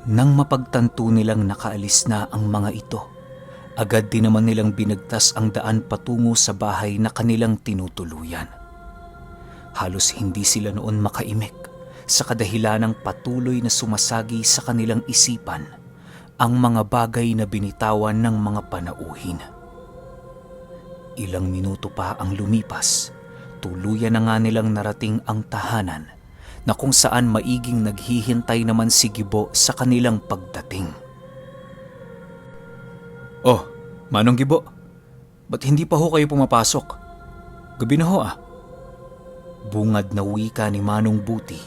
Nang mapagtanto nilang nakaalis na ang mga ito, agad din naman nilang binagtas ang daan patungo sa bahay na kanilang tinutuluyan. Halos hindi sila noon makaimik sa kadahilanang patuloy na sumasagi sa kanilang isipan ang mga bagay na binitawan ng mga panauhin. Ilang minuto pa ang lumipas, tuluyan na nga nilang narating ang tahanan na kung saan maiging naghihintay naman si Gibo sa kanilang pagdating. "Oh, Manong Gibo, ba't hindi pa ho kayo pumapasok? Gabi na ho ah." Bungad na wika ni Manong Buti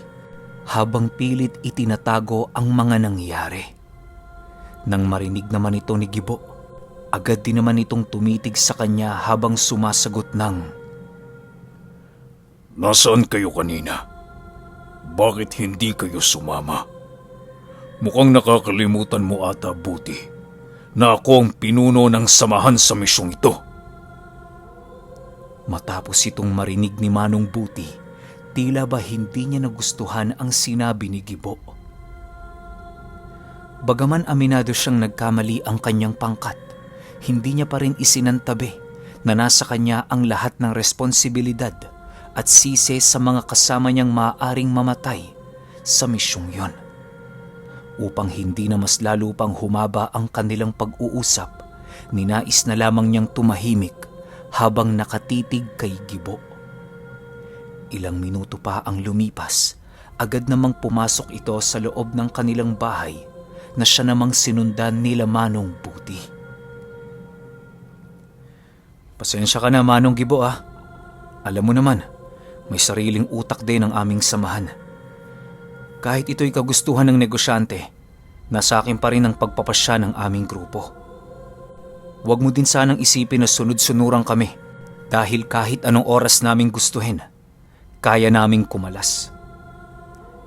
habang pilit itinatago ang mga nangyari. Nang marinig naman ito ni Gibo, agad din naman itong tumitig sa kanya habang sumasagot ng, "Nasaan kayo kanina? Bakit hindi kayo sumama? Mukhang nakakalimutan mo ata, Buti, na ako ang pinuno ng samahan sa misyong ito." Matapos itong marinig ni Manong Buti, tila ba hindi niya nagustuhan ang sinabi ni Gibo. Bagaman aminado siyang nagkamali ang kanyang pangkat, hindi niya pa rin isinantabi na nasa kanya ang lahat ng responsibilidad at sisi sa mga kasama niyang maaaring mamatay sa misyong yon. Upang hindi na mas lalo pang humaba ang kanilang pag-uusap, ninais na lamang niyang tumahimik habang nakatitig kay Gibo. Ilang minuto pa ang lumipas, agad namang pumasok ito sa loob ng kanilang bahay na siya namang sinundan nila Manong Buti. "Pasensya ka na, Manong Gibo ah. Alam mo naman, may sariling utak din ang aming samahan. Kahit ito'y kagustuhan ng negosyante, nasa akin pa rin ang pagpapasya ng aming grupo. Huwag mo din sanang isipin na sunod-sunuran kami dahil kahit anong oras naming gustuhin, kaya naming kumalas."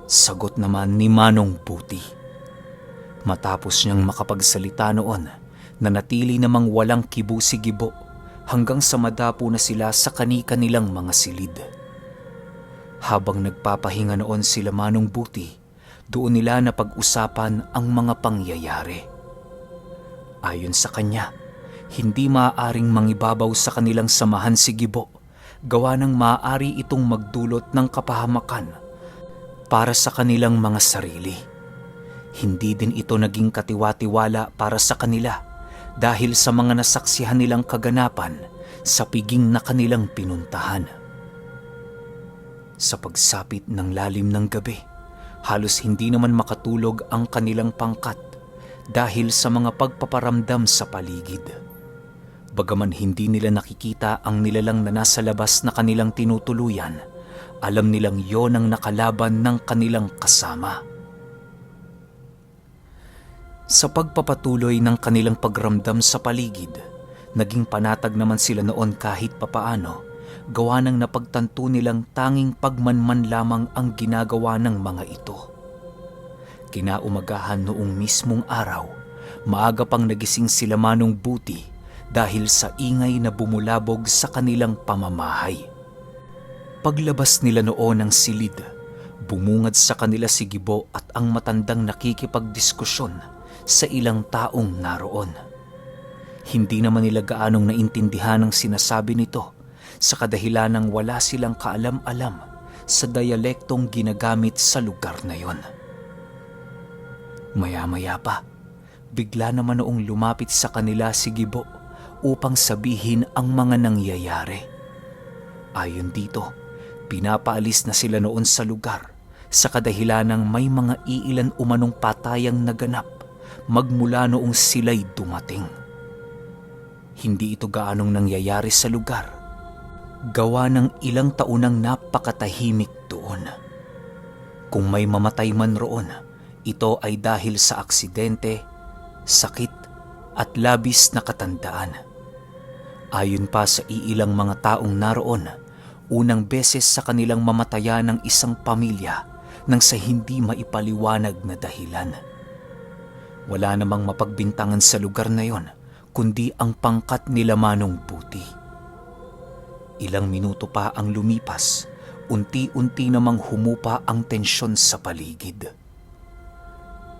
Sagot naman ni Manong Buti. Matapos niyang makapagsalita noon, nanatili namang walang kibo si Gibo hanggang sa madapo na sila sa kani-kanilang mga silid. Habang nagpapahinga noon sila Manong Buti, doon nila napag-usapan ang mga pangyayari. Ayon sa kanya, hindi maaaring mangibabaw sa kanilang samahan si Gibo, gawa ng maaari itong magdulot ng kapahamakan para sa kanilang mga sarili. Hindi din ito naging katiwa-tiwala para sa kanila dahil sa mga nasaksihan nilang kaganapan sa piging na kanilang pinuntahan. Sa pagsapit ng lalim ng gabi, halos hindi naman makatulog ang kanilang pangkat dahil sa mga pagpaparamdam sa paligid. Bagaman hindi nila nakikita ang nilalang na nasa labas na kanilang tinutuluyan, alam nilang yon ang nakalaban ng kanilang kasama. Sa pagpapatuloy ng kanilang pagramdam sa paligid, naging panatag naman sila noon kahit papaano, gawa ng napagtanto nilang tanging pagmanman lamang ang ginagawa ng mga ito. Kinaumagahan noong mismong araw, maaga pang nagising sila Manong Buti dahil sa ingay na bumulabog sa kanilang pamamahay. Paglabas nila noon ng silid, bumungad sa kanila si Gibo at ang matandang nakikipagdiskusyon sa ilang taong naroon. Hindi naman nila gaanong naintindihan ang sinasabi nito sa kadahilanang wala silang kaalam-alam sa diyalektong ginagamit sa lugar na yon. Maya-maya pa, bigla naman noong lumapit sa kanila si Gibo upang sabihin ang mga nangyayari. Ayon dito, pinapaalis na sila noon sa lugar sa kadahilanang may mga iilan umanong patayang naganap magmula noong sila'y dumating. Hindi ito gaanong nangyayari sa lugar, gawa ng ilang taunang napakatahimik doon. Kung may mamatay man roon, ito ay dahil sa aksidente, sakit at labis na katandaan. Ayon pa sa iilang mga taong naroon, unang beses sa kanilang mamatayan ng isang pamilya nang sa hindi maipaliwanag na dahilan. Wala namang mapagbintangan sa lugar na yon, kundi ang pangkat nila Manong Buti. Ilang minuto pa ang lumipas, unti-unti namang humupa ang tensyon sa paligid.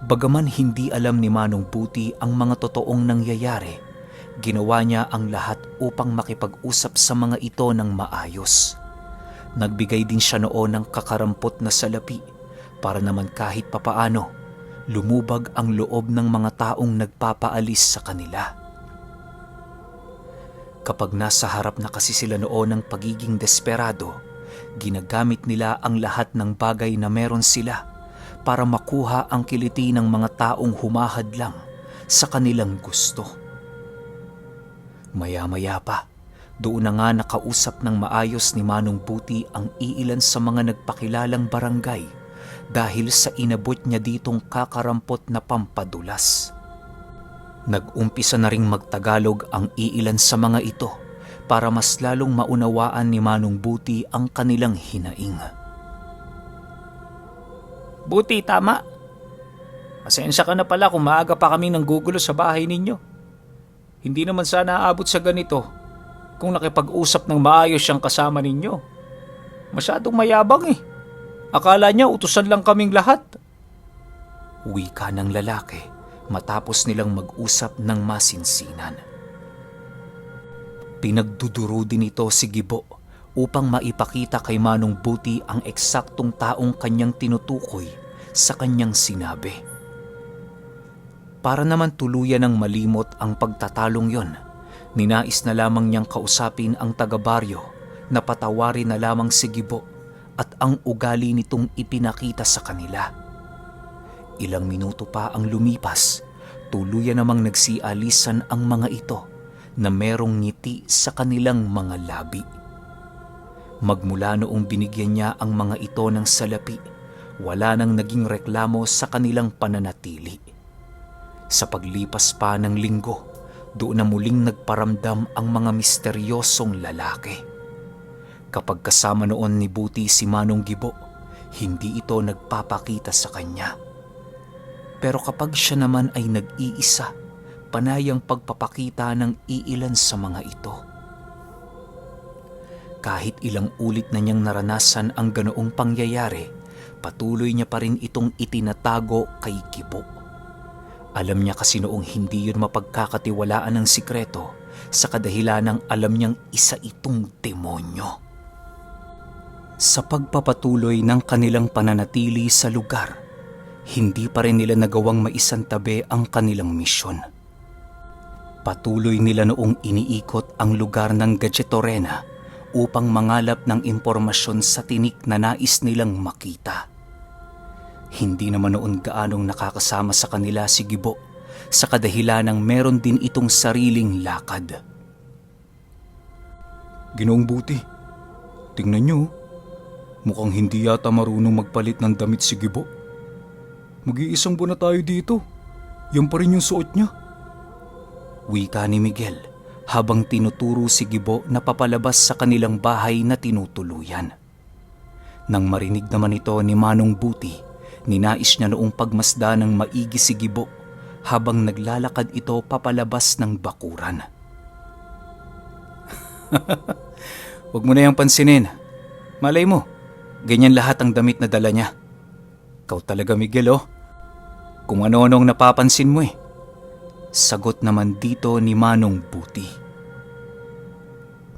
Bagaman hindi alam ni Manong Buti ang mga totoong nangyayari, ginawa niya ang lahat upang makipag-usap sa mga ito ng maayos. Nagbigay din siya noon ng kakarampot na salapi para naman kahit papaano lumubag ang loob ng mga taong nagpapaalis sa kanila. Kapag nasa harap na kasi sila noon ng pagiging desperado, ginagamit nila ang lahat ng bagay na meron sila para makuha ang kiliti ng mga taong humahadlang sa kanilang gusto. Maya-maya pa, doon na nga nakausap ng maayos ni Manong Buti ang iilan sa mga nagpakilalang barangay dahil sa inabot niya ditong kakarampot na pampadulas. Nag-umpisa na ring magtagalog ang iilan sa mga ito para mas lalong maunawaan ni Manong Buti ang kanilang hinaing. Buti, tama. Pasensya ka na pala kung maaga pa kaming nanggugulo sa bahay ninyo. Hindi naman sana aabot sa ganito kung nakipag-usap ng maayos siyang kasama ninyo. Masyadong mayabang eh. Akala niya utusan lang kaming lahat. Wika ng lalaki matapos nilang mag-usap ng masinsinan. Pinagduduro din ito si Gibo upang maipakita kay Manong Buti ang eksaktong taong kanyang tinutukoy sa kanyang sinabi. Para naman tuluyan ng malimot ang pagtatalong yon, ninais na lamang niyang kausapin ang taga-baryo na patawarin na lamang si Gibo at ang ugali nitong ipinakita sa kanila. Ilang minuto pa ang lumipas, tuluyan namang nagsialisan ang mga ito na merong ngiti sa kanilang mga labi. Magmula noong binigyan niya ang mga ito ng salapi, wala nang naging reklamo sa kanilang pananatili. Sa paglipas pa ng linggo, doon na muling nagparamdam ang mga misteryosong lalaki. Kapag kasama noon ni Buti si Manong Gibo, hindi ito nagpapakita sa kanya. Pero kapag siya naman ay nag-iisa, panay ang pagpapakita ng iilan sa mga ito. Kahit ilang ulit na niyang naranasan ang ganoong pangyayari, patuloy niya pa rin itong itinatago kay Gibo. Alam niya kasi noong hindi yun mapagkakatiwalaan ng sikreto sa kadahilanang alam niyang isa itong demonyo. Sa pagpapatuloy ng kanilang pananatili sa lugar, hindi pa rin nila nagawang maisantabi ang kanilang misyon. Patuloy nila noong iniikot ang lugar ng Gadgetorena upang mangalap ng impormasyon sa tinik na nais nilang makita. Hindi naman noon gaanong nakakasama sa kanila si Gibo sa kadahilanang meron din itong sariling lakad. Ginoong Buti, tingnan niyo, mukhang hindi yata marunong magpalit ng damit si Gibo. Mag-iisang buwan na tayo dito. Yan pa rin yung suot niya. Wika ni Miguel habang tinuturo si Gibo na papalabas sa kanilang bahay na tinutuluyan. Nang marinig naman ito ni Manong Buti, ninais niya noong pagmasda ng maigi si Gibo habang naglalakad ito papalabas ng bakuran. Huwag mo na yung pansinin. Malay mo, ganyan lahat ang damit na dala niya. Ikaw talaga, Miguel, oh. Kung ano-anong napapansin mo eh. Sagot naman dito ni Manong Buti.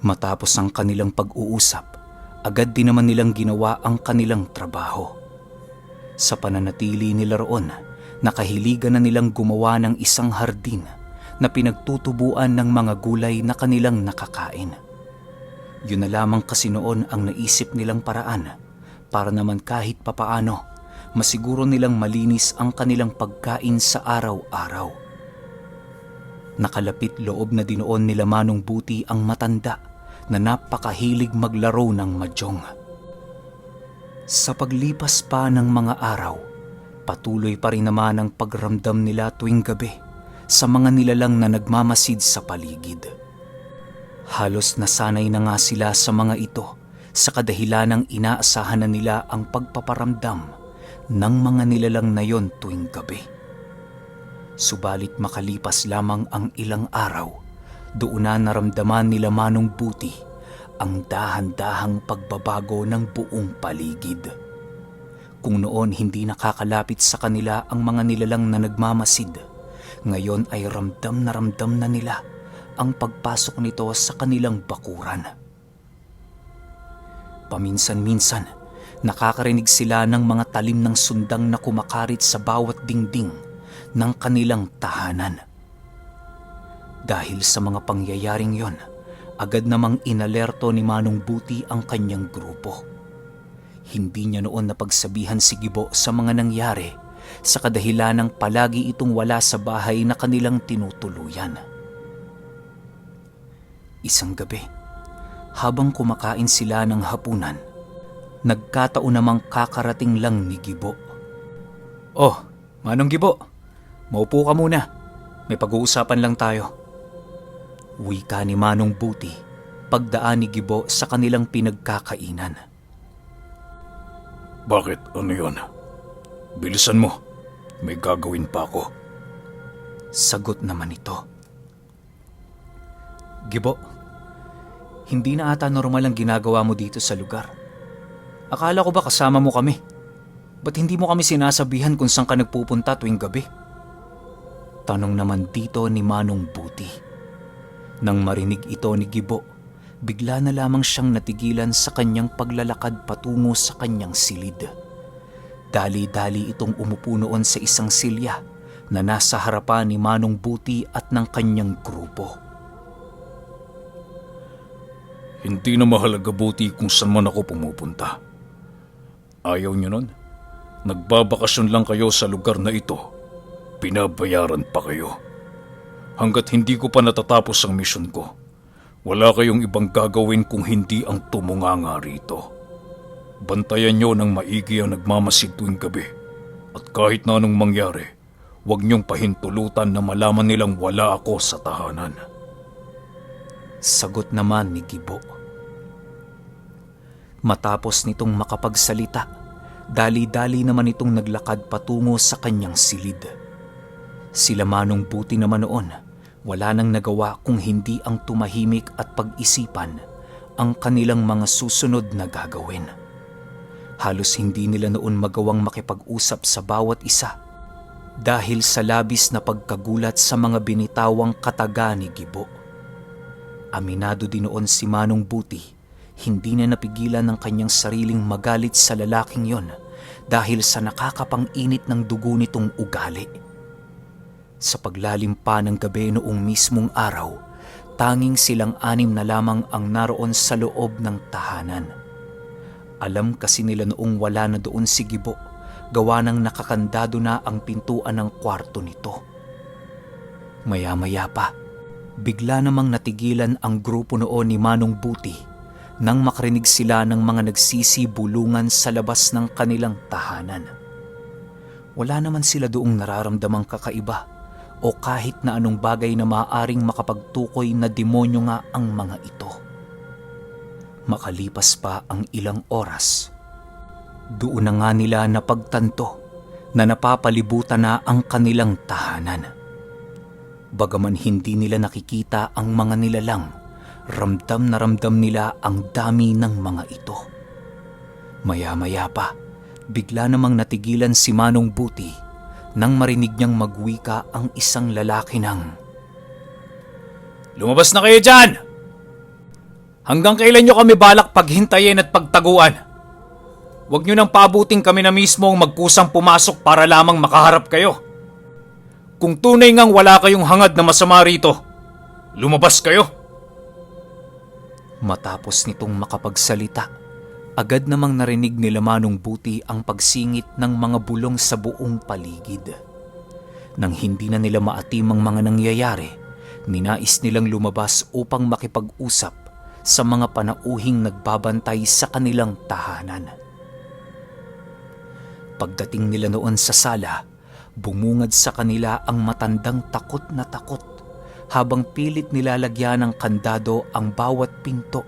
Matapos ang kanilang pag-uusap, agad din naman nilang ginawa ang kanilang trabaho. Sa pananatili nila roon, nakahiligan na nilang gumawa ng isang hardin na pinagtutubuan ng mga gulay na kanilang nakakain. Yun na lamang kasi noon ang naisip nilang paraan para naman kahit papaano masiguro nilang malinis ang kanilang pagkain sa araw-araw. Nakalapit loob na dinoon nila Manong Buti ang matanda na napakahilig maglaro ng mahjong. Sa paglipas pa ng mga araw, patuloy pa rin naman ang pagramdam nila tuwing gabi sa mga nilalang na nagmamasid sa paligid. Halos nasanay na nga sila sa mga ito sa kadahilanang inaasahan na nila ang pagpaparamdam ng mga nilalang na yon tuwing gabi. Subalit makalipas lamang ang ilang araw, doon na naramdaman nila Manong Buti ang dahan-dahang pagbabago ng buong paligid. Kung noon hindi nakakalapit sa kanila ang mga nilalang na nagmamasid, ngayon ay ramdam na nila ang pagpasok nito sa kanilang bakuran. Paminsan-minsan, nakakarinig sila ng mga talim ng sundang na kumakarit sa bawat dingding ng kanilang tahanan. Dahil sa mga pangyayaring yon, agad namang inalerto ni Manong Buti ang kanyang grupo. Hindi niya noon napagsabihan si Gibo sa mga nangyari sa kadahilanang palagi itong wala sa bahay na kanilang tinutuluyan. Isang gabi, habang kumakain sila ng hapunan, nagkataon namang kakarating lang ni Gibo. Oh, Manong Gibo, maupo ka muna. May pag-uusapan lang tayo. Wika ni Manong Buti pagdaan ni Gibo sa kanilang pinagkakainan. Bakit? Ano yun? Bilisan mo. May gagawin pa ako. Sagot naman ito. Gibo, hindi na ata normal ang ginagawa mo dito sa lugar. Akala ko ba kasama mo kami? Ba't hindi mo kami sinasabihan kung saan ka nagpupunta tuwing gabi? Tanong naman dito ni Manong Buti. Nang marinig ito ni Gibo, bigla na lamang siyang natigilan sa kanyang paglalakad patungo sa kanyang silid. Dali-dali itong umupo noon sa isang silya na nasa harapan ni Manong Buti at ng kanyang grupo. Hindi na mahalaga, Buti, kung saan man ako pumupunta. Ayaw niyo nun? Nagbabakasyon lang kayo sa lugar na ito. Pinabayaran pa kayo. Hanggat hindi ko pa natatapos ang misyon ko, wala kayong ibang gagawin kung hindi ang tumunganga rito. Bantayan nyo ng maigi ang nagmamasid tuwing gabi. At kahit na anong mangyari, huwag nyong pahintulutan na malaman nilang wala ako sa tahanan. Sagot naman ni Gibo. Matapos nitong makapagsalita, dali-dali naman itong naglakad patungo sa kanyang silid. Sila Manong Buti naman noon, wala nang nagawa kung hindi ang tumahimik at pag-isipan ang kanilang mga susunod na gagawin. Halos hindi nila noon magawang makipag-usap sa bawat isa dahil sa labis na pagkagulat sa mga binitawang kataga ni Gibo. Aminado din noon si Manong Buti, hindi na napigilan ng kanyang sariling magalit sa lalaking yon dahil sa nakakapang-init ng dugo nitong ugali. Sa paglalim pa ng gabi noong mismong araw, tanging silang anim na lamang ang naroon sa loob ng tahanan. Alam kasi nila noong wala na doon si Gibo, gawa ng nakakandado na ang pintuan ng kwarto nito. Maya-maya pa, bigla namang natigilan ang grupo noon ni Manong Buti nang makarinig sila ng mga nagsisibulungan sa labas ng kanilang tahanan. Wala naman sila doong nararamdamang kakaiba o kahit na anong bagay na maaaring makapagtukoy na demonyo nga ang mga ito. Makalipas pa ang ilang oras, doon na nga nila napagtanto na napapalibutan na ang kanilang tahanan. Bagaman hindi nila nakikita ang mga nilalang, ramdam na ramdam nila ang dami ng mga ito. Maya-maya pa, bigla namang natigilan si Manong Buti nang marinig niyang magwika ang isang lalaki ng, Lumabas na kayo dyan! Hanggang kailan nyo kami balak paghintayin at pagtaguan? Huwag nyo nang pabuting kami na mismo ang magkusang pumasok para lamang makaharap kayo. Kung tunay ngang wala kayong hangad na masama rito, lumabas kayo. Matapos nitong makapagsalita, agad namang narinig nila Manong Buti ang pagsingit ng mga bulong sa buong paligid. Nang hindi na nila maatim ang mga nangyayari, ninais nilang lumabas upang makipag-usap sa mga panauhing nagbabantay sa kanilang tahanan. Pagdating nila noon sa sala, bumungad sa kanila ang matandang takot na takot habang pilit nilalagyan ng kandado ang bawat pinto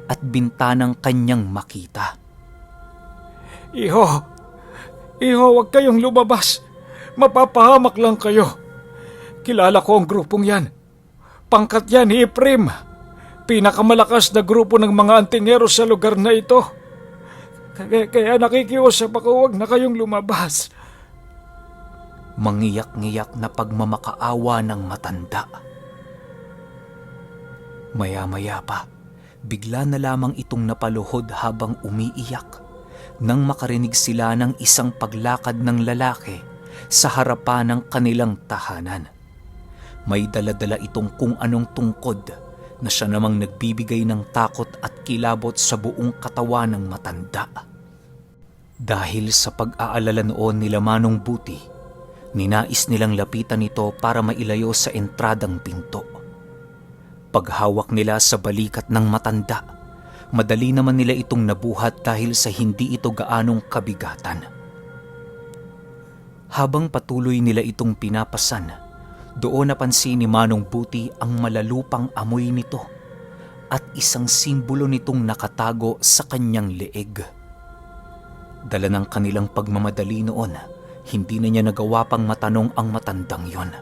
at bintanang kanyang makita. Iho, huwag kayong lumabas. Mapapahamak lang kayo. Kilala ko ang grupong yan. Pangkat yan ni Efrem. Pinakamalakas na grupo ng mga antingero sa lugar na ito. Kaya nakikiusap ako, huwag na kayong lumabas. Mangiyak-ngiyak na pagmamakaawa ng matanda. Maya-maya pa, bigla na lamang itong napaluhod habang umiiyak nang makarinig sila ng isang paglakad ng lalaki sa harapan ng kanilang tahanan. May dala-dala itong kung anong tungkod na siya namang nagbibigay ng takot at kilabot sa buong katawan ng matanda. Dahil sa pag-aalala noon nila Manong Buti, ninais nilang lapitan ito para mailayo sa entradang pinto. Paghawak nila sa balikat ng matanda, madali naman nila itong nabuhat dahil sa hindi ito gaanong kabigatan. Habang patuloy nila itong pinapasan, doon napansin ni Manong Buti ang malalupang amoy nito at isang simbolo nitong nakatago sa kanyang leeg. Dala ng kanilang pagmamadali noon, hindi na niya nagawa pang matanong ang matandang yon.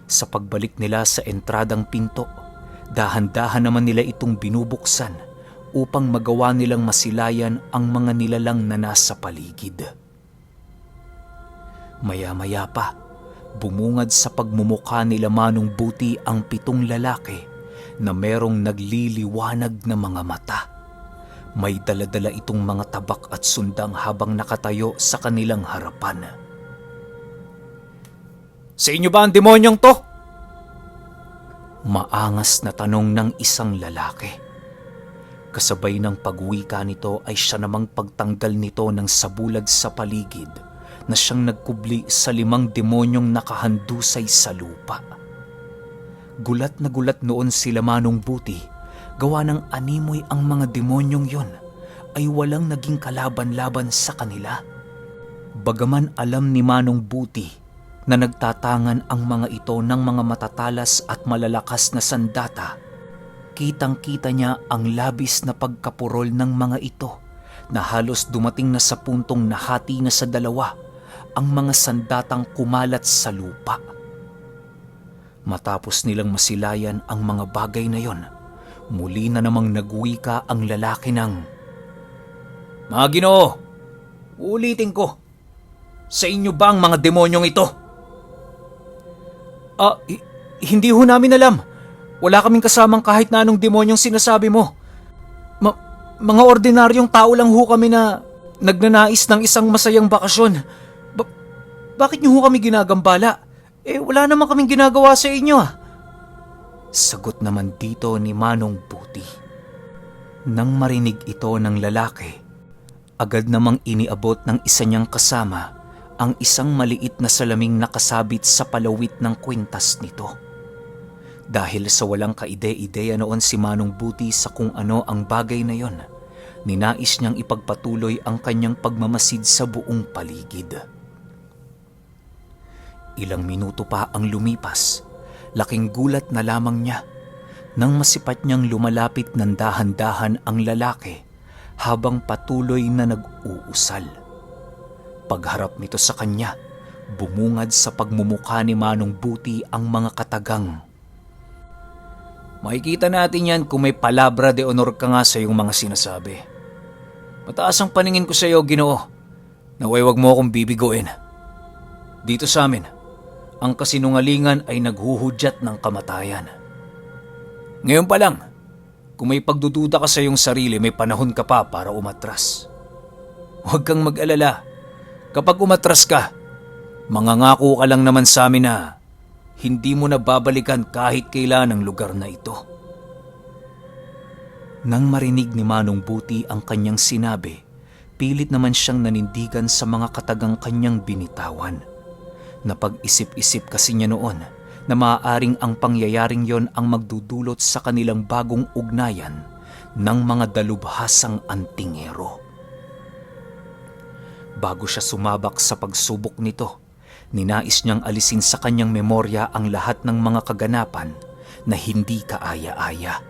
Sa pagbalik nila sa entradang pinto, dahan-dahan naman nila itong binubuksan upang magawa nilang masilayan ang mga nilalang na nasa paligid. Maya-maya pa, bumungad sa pagmumukha nila Manong Buti ang 7 lalaki na merong nagliliwanag na mga mata. May dala-dala itong mga tabak at sundang habang nakatayo sa kanilang harapan. Sa inyo ba ang demonyong to? Maangas na tanong ng isang lalaki. Kasabay ng pagwika nito ay siya namang pagtanggal nito ng sabulag sa paligid na siyang nagkubli sa 5 demonyong nakahandusay sa lupa. Gulat na gulat noon sila Manong Buti, gawa ng animoy ang mga demonyong yon ay walang naging kalaban-laban sa kanila. Bagaman alam ni Manong Buti na nagtatangan ang mga ito ng mga matatalas at malalakas na sandata, kitang-kita niya ang labis na pagkapurol ng mga ito na halos dumating na sa puntong nahati na sa 2 ang mga sandatang kumalat sa lupa. Matapos nilang masilayan ang mga bagay na yon, muli na namang nagwika ang lalaki ng, Mga Ginoo, ulitin ko, sa inyo ba ang mga demonyong ito? Hindi ho namin alam. Wala kaming kasamang kahit na anong demonyong sinasabi mo. Mga ordinaryong tao lang ho kami na nagnanais ng isang masayang bakasyon. Bakit niyo ho kami ginagambala? Wala naman kaming ginagawa sa inyo Sagot naman dito ni Manong Buti. Nang marinig ito ng lalaki, agad namang iniabot ng isa niyang kasama ang isang maliit na salaming nakasabit sa palawit ng kwintas nito. Dahil sa walang kaide-ideya noon si Manong Buti sa kung ano ang bagay na yon, ninais niyang ipagpatuloy ang kanyang pagmamasid sa buong paligid. Ilang minuto pa ang lumipas, laking gulat na lamang niya nang masipat niyang lumalapit ng dahan-dahan ang lalaki habang patuloy na nag-uusal. Pagharap nito sa kanya, bumungad sa pagmumukha ni Manong Buti ang mga katagang, Makikita natin yan kung may palabra de honor ka nga sa iyong mga sinasabi. Mataas ang paningin ko sa iyo, Ginoo. Naway wag mo akong bibiguin. Dito sa amin, ang kasinungalingan ay naghuhudyat ng kamatayan. Ngayon pa lang, kung may pagdududa ka sa iyong sarili, may panahon ka pa para umatras. Huwag kang mag-alala. Kapag umatras ka, mangangako ka lang naman sa amin na hindi mo na babalikan kahit kailan ang lugar na ito. Nang marinig ni Manong Buti ang kanyang sinabi, pilit naman siyang nanindigan sa mga katagang kanyang binitawan. Napag-isip-isip kasi niya noon na maaaring ang pangyayaring yon ang magdudulot sa kanilang bagong ugnayan ng mga dalubhasang antingero. Bago siya sumabak sa pagsubok nito, ninais niyang alisin sa kanyang memorya ang lahat ng mga kaganapan na hindi kaaya-aya.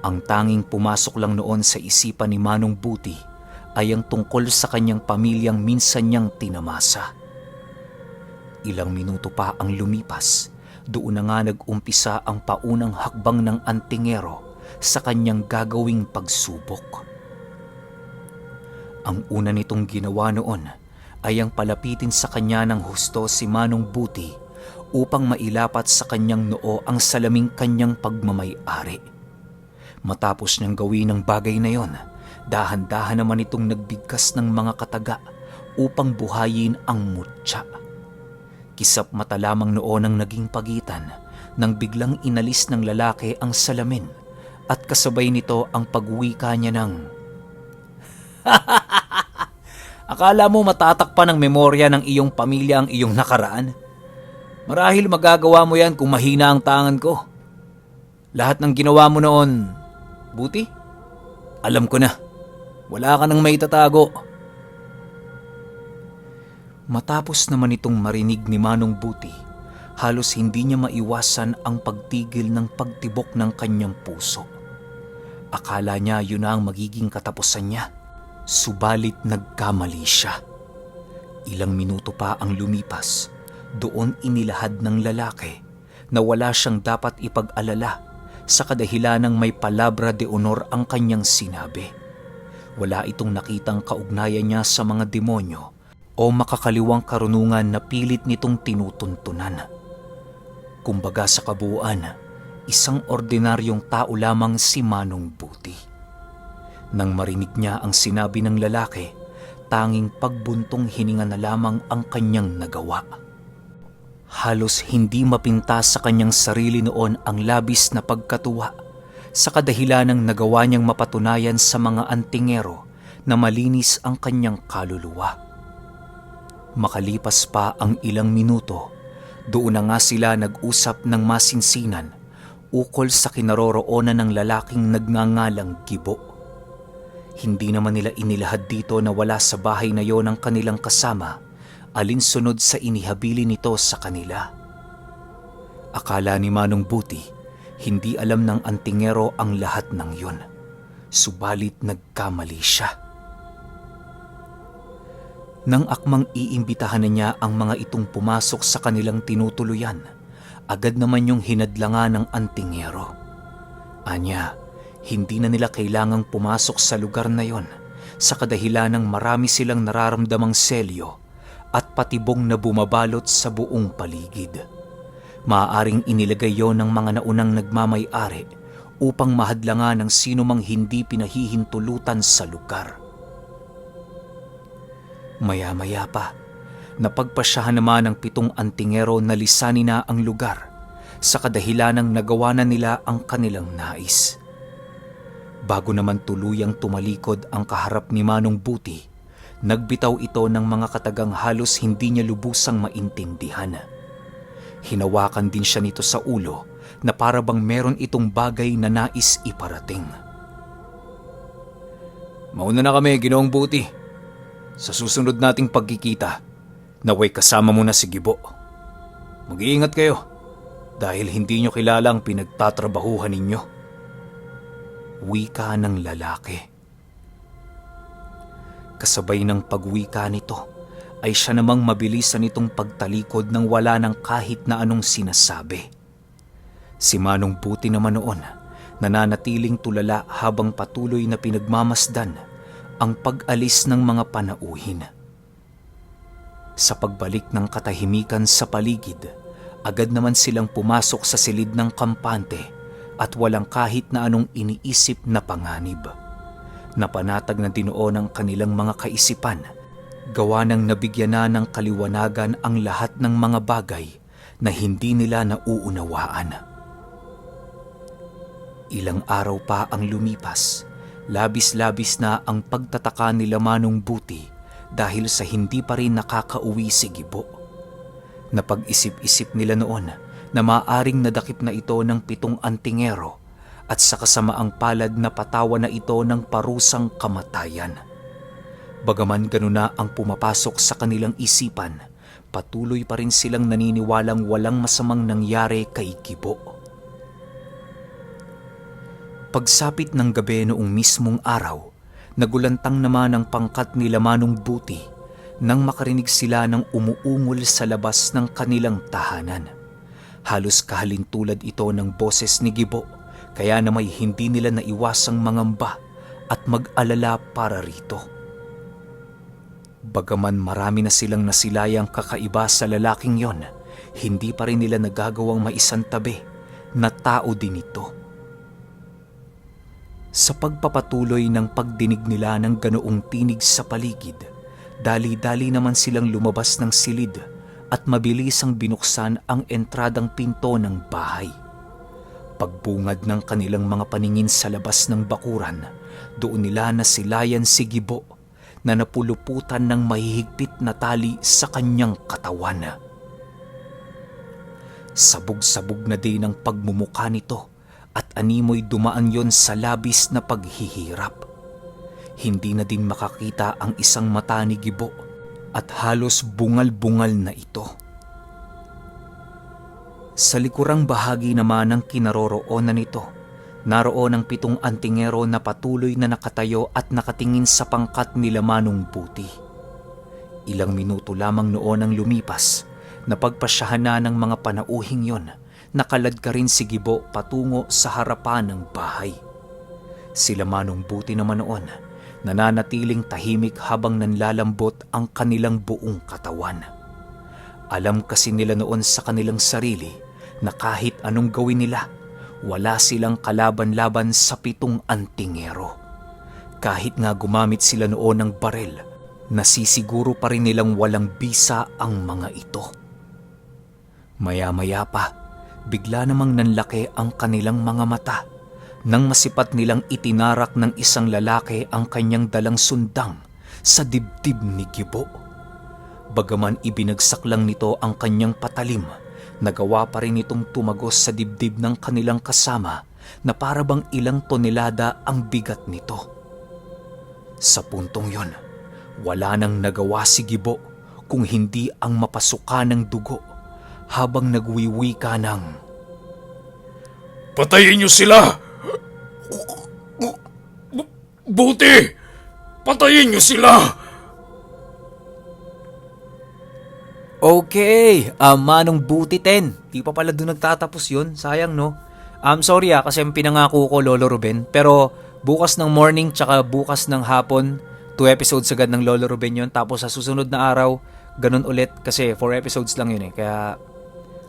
Ang tanging pumasok lang noon sa isipan ni Manong Buti ay ang tungkol sa kanyang pamilyang minsan niyang tinamasa. Ilang minuto pa ang lumipas, doon na nga nag-umpisa ang paunang hakbang ng antingero sa kanyang gagawing pagsubok. Ang una nitong ginawa noon ay ang palapitin sa kanya ng husto si Manong Buti upang mailapat sa kanyang noo ang salaming kanyang pagmamay-ari. Matapos niyang gawin ang bagay na yon, dahan-dahan naman itong nagbigkas ng mga kataga upang buhayin ang mutya. Kisap mata lamang noon ang naging pagitan nang biglang inalis ng lalaki ang salamin at kasabay nito ang pagwika niya ng, Akala mo matatakpan ng memorya ng iyong pamilya ang iyong nakaraan? Marahil magagawa mo yan kung mahina ang tangan ko. Lahat ng ginawa mo noon, Buti, alam ko na. Wala ka nang maitatago. Matapos naman itong marinig ni Manong Buti, halos hindi niya maiwasan ang pagtigil ng pagtibok ng kanyang puso. Akala niya yun na ang magiging katapusan niya. Subalit nagkamali siya. Ilang minuto pa ang lumipas, doon inilahad ng lalaki na wala siyang dapat ipag-alala sa kadahilanang may palabra de honor ang kanyang sinabi. Wala itong nakitang kaugnayan niya sa mga demonyo o makakaliwang karunungan na pilit nitong tinutuntunan. Kumbaga sa kabuuan, isang ordinaryong tao lamang si Manong Buti. Nang marinig niya ang sinabi ng lalaki, tanging pagbuntong hininga na lamang ang kanyang nagawa. Halos hindi mapinta sa kanyang sarili noon ang labis na pagkatuwa sa kadahilanang nagawa niyang mapatunayan sa mga antingero na malinis ang kanyang kaluluwa. Makalipas pa ang ilang minuto, doon na nga sila nag-usap ng masinsinan ukol sa kinaroroonan ng lalaking nagngangalang Gibo. Hindi naman nila inilahad dito na wala sa bahay na yon ang kanilang kasama, alinsunod sa inihabili nito sa kanila. Akala ni Manong Buti, hindi alam ng antingero ang lahat ng yon. Subalit nagkamali siya. Nang akmang iimbitahan na niya ang mga itong pumasok sa kanilang tinutuluyan, agad naman yung hinadlangan ng antingero. Anya, hindi na nila kailangang pumasok sa lugar na yon sa kadahilanang marami silang nararamdamang selyo at patibong na bumabalot sa buong paligid. Maaaring inilagay yon ng mga naunang nagmamay-ari upang mahadlangan ng sinumang hindi pinahihintulutan sa lugar. Maya-maya pa, napagpasyahan naman ng 7 antingero na lisanin na ang lugar sa kadahilanang nagawa na nila ang kanilang nais. Bago naman tuluyang tumalikod ang kaharap ni Manong Buti, nagbitaw ito ng mga katagang halos hindi niya lubusang maintindihan. Hinawakan din siya nito sa ulo na para bang meron itong bagay na nais iparating. Mauna na kami, Ginoong Buti. Sa susunod nating pagkikita, naway kasama mo na si Gibo. Mag-iingat kayo dahil hindi nyo kilala ang pinagtatrabahuhan ninyo. Wika ng lalaki. Kasabay ng pagwika nito, ay siya namang mabilisan nitong pagtalikod nang wala ng kahit na anong sinasabi. Si Manong Buti naman noon, nananatiling tulala habang patuloy na pinagmamasdan ang pag-alis ng mga panauhin. Sa pagbalik ng katahimikan sa paligid, agad naman silang pumasok sa silid ng kampante at walang kahit na anong iniisip na panganib. Napanatag na dinuon ang kanilang mga kaisipan, gawa ng nabigyan na ng kaliwanagan ang lahat ng mga bagay na hindi nila nauunawaan. Ilang araw pa ang lumipas, labis-labis na ang pagtataka nila Manong Buti dahil sa hindi pa rin nakakauwi si Gibo. Napag-isip-isip nila noon na maaring nadakip na ito ng 7 antingero at sa kasamaang palad na patawa na ito ng parusang kamatayan. Bagaman ganun na ang pumapasok sa kanilang isipan, patuloy pa rin silang naniniwalang walang masamang nangyari kay Gibo. Pagsapit ng gabi noong mismong araw, nagulantang naman ang pangkat nila Manong Buti nang makarinig sila ng umuungol sa labas ng kanilang tahanan. Halos kahalintulad ito ng boses ni Gibo, kaya na may hindi nila naiwasang mangamba at mag-alala para rito. Bagaman marami na silang nasilayang kakaiba sa lalaking yon, hindi pa rin nila nagagawang maisantabi na tao din ito. Sa pagpapatuloy ng pagdinig nila ng ganoong tinig sa paligid, dali-dali naman silang lumabas ng silid at mabilisang binuksan ang entradang pinto ng bahay. Pagbungad ng kanilang mga paningin sa labas ng bakuran, doon nila nasilayan si Gibo na napuluputan ng mahihigpit na tali sa kanyang katawan. Sabog-sabog na din ang pagmumuka nito at animoy dumaan yon sa labis na paghihirap. Hindi na din makakita ang isang mata ni Gibo at halos bungal-bungal na ito. Sa likurang bahagi naman ng kinaroroonan nito, naroon ang 7 antingero na patuloy na nakatayo at nakatingin sa pangkat nila Manong Buti. Ilang minuto lamang noon ang lumipas, napagpasyahan na ng mga panauhing yon, nakalad ka rin si Gibo patungo sa harapan ng bahay. Sila Manong Buti naman noon, nananatiling tahimik habang nanlalambot ang kanilang buong katawan. Alam kasi nila noon sa kanilang sarili na kahit anong gawin nila, wala silang kalaban-laban sa 7 antingero. Kahit nga gumamit sila noon ng barel, nasisiguro pa rin nilang walang bisa ang mga ito. Maya-maya pa, bigla namang nanlaki ang kanilang mga mata nang masipat nilang itinarak ng isang lalaki ang kanyang dalang sundang sa dibdib ni Gibo. Bagaman ibinagsak lang nito ang kanyang patalim, nagawa pa rin itong tumagos sa dibdib ng kanilang kasama na para bang ilang tonelada ang bigat nito. Sa puntong yon, wala nang nagawa si Gibo kung hindi ang mapasuka ng dugo habang nagwiwika ng, Patayin niyo sila! Buti! Patayin niyo sila! Okay, Manong Buti 10. Di pa pala doon nagtatapos yun. Sayang, no? Sorry kasi pinangako ko, Lolo Ruben. Pero bukas ng morning tsaka bukas ng hapon, 2 episodes agad ng Lolo Ruben yun. Tapos sa susunod na araw, ganun ulit. Kasi 4 episodes lang yun eh. Kaya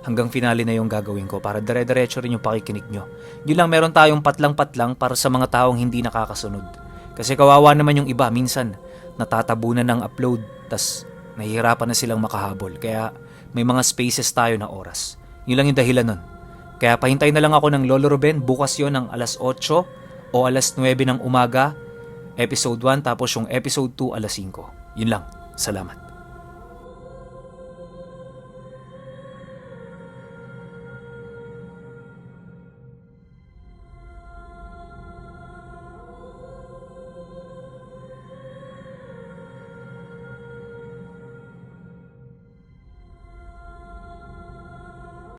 hanggang finale na yung gagawin ko para dire-diretso rin yung pakikinig nyo. Yun lang, meron tayong patlang-patlang para sa mga taong hindi nakakasunod. Kasi kawawa naman yung iba. Minsan, natatabunan ng upload. Tas nahihirapan na silang makahabol. Kaya may mga spaces tayo na oras. Yun lang yung dahilan nun. Kaya pahintay na lang ako ng Lolo Ruben. Bukas yon ng alas 8 o alas 9 ng umaga. Episode 1 tapos yung episode 2 alas 5. Yun lang. Salamat.